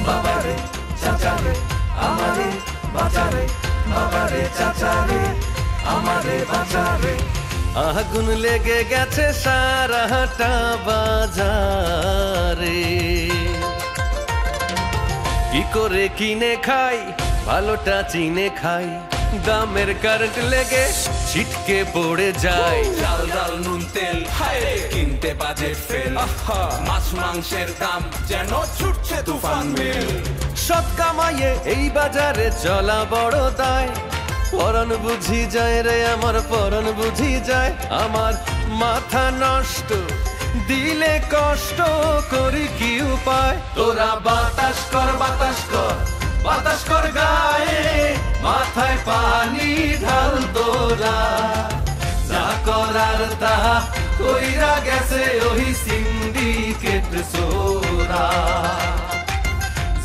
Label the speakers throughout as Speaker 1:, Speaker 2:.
Speaker 1: বাবারে চাচারে আমারে বাঁচারে, বাবারে চাচারে আমারে বাঁচারে।
Speaker 2: আগুন লেগে গেছে সারাটা বাজারে, কি করে কিনে খাই ভালোটা চিনে খাই, দামের কারেন্ট লেগে ছিটকে পড়ে যায়।
Speaker 1: চাল ডাল নুন তেল হায়রে কিনতে বাজেট ফেল, মাছ মাংসের দাম যেন ছুটছে তুফান মেল।
Speaker 2: সৎ কামাইয়ে এই বাজারে চলা বড় দায়, পরাণ বুঝি যায় রে আমার পরাণ বুঝি যায়। আমার মাথা নষ্ট দিলে কষ্ট করি কি উপায়।
Speaker 1: তোরা বাতাস কর বাতাস কর বাতাস কর গায়ে, মাথায় পানি ঢাল তোরা, যা করার তাহা কইরা গেছে ওই সিন্ডিকেট সোরা।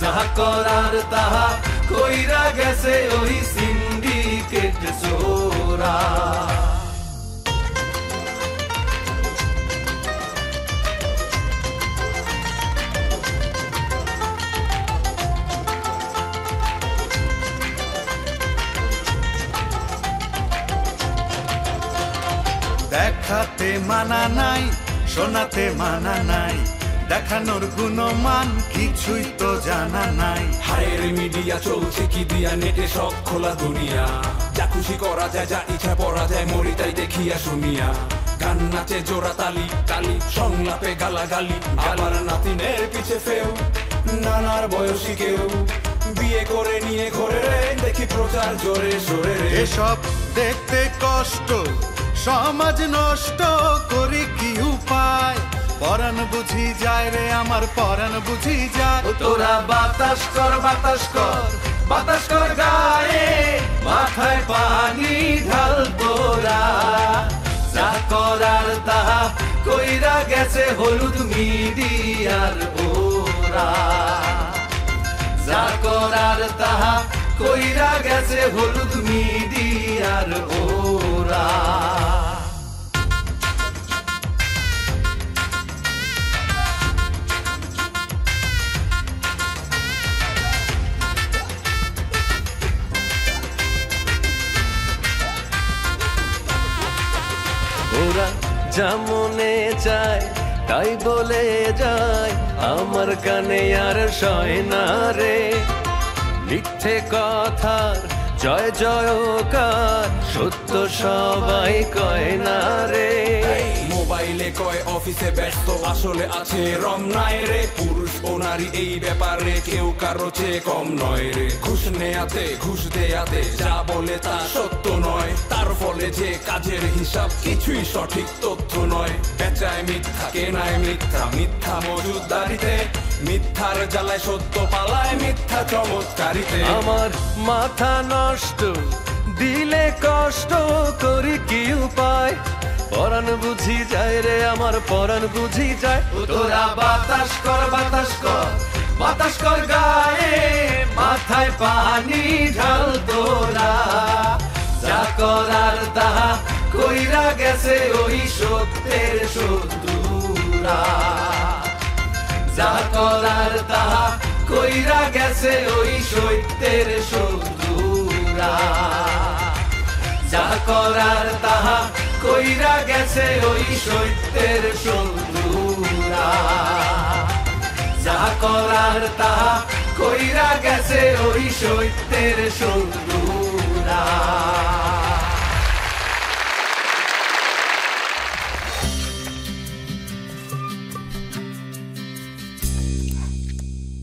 Speaker 1: যা করার তাহা কইরা গেছে ওই সিন্ডিকেট সোরা। দেখাতে মানা নাই শোনাতে মানা নাই, দেখানোর গুণমান কিছুই তো জানা নাই। হায়ের মিডিয়া চলছে কি দিয়া, নেটে সব খোলা দুনিয়া, যা খুশি করা যায় যা ইচ্ছা পড়া যায়, মরি তাই দেখিয়া শুনিয়া। গান নাচে জোড়া তালি তালি, সংলাপে গালাগালি, আবার নাতিনের পিছে ফেউ, নানার বয়সী কেউ বিয়ে করে নিয়ে ঘরে রে, দেখি প্রচার জোরে সোরে রে।
Speaker 3: এসব দেখতে কষ্ট সমাজ নষ্ট করি কি উপায়, পরাণ বুঝি যায় রে আমার পরাণ বুঝি যায়।
Speaker 1: তোরা বাতাস কর বাতাস কর বাতাস কর গায়ে, মাথায় পানি ঢাল তোরা, যা করার তাহা কইরা গেছে হলুদ মিডিয়ার ওরা। যা করার তাহা কইরা গেছে হলুদ মিডিয়ার ওরা।
Speaker 2: ওরা যা মনে চায় তাই বলে যায়, আমার কানে আর সয় না রে। মিথ্যে কথার জয় জয়কার, সত্য সবাই কয় না রে।
Speaker 1: মোবাইলে কয় অফিসে ব্যস্ত, আসলে আছে রম নাই রে। পুরুষ ও নারী এই ব্যাপারে কেউ কারো চেয়ে কম নয় রে। ঘুষ নেয়াতে ঘুষ দেয়াতে যা বলে তা সত্য নয়, তার ফলে যে কাজের হিসাব কিছুই সঠিক তথ্য নয়। বেচায় মিথ্যা কেনায় মিথ্যা, মিথ্যা মজুদারিতে, মিথ্যার জ্বালায় সত্য পালায় মিথ্যা চমৎকারিতে।
Speaker 2: আমার মাথা নষ্ট দিলে কষ্ট করি কি উপায়, পরাণ বুঝি যায় রে আমার পরাণ বুঝি যায়।
Speaker 1: তোরা বাতাস কর বাতাস কর বাতাস কর গায়ে, মাথায় পানি ঢাল তোরা, যা করার তাহা কইরা গেছে ওই সত্যের শত্রুরা। যা করার তাহা কইরা গেছে ওই সত্যের শত্রুরা। যা করার তাহা কইরা গেছে ওই সত্যের শত্রুরা। যা করার তাহা কইরা গেছে ওই সত্যের শত্রুরা।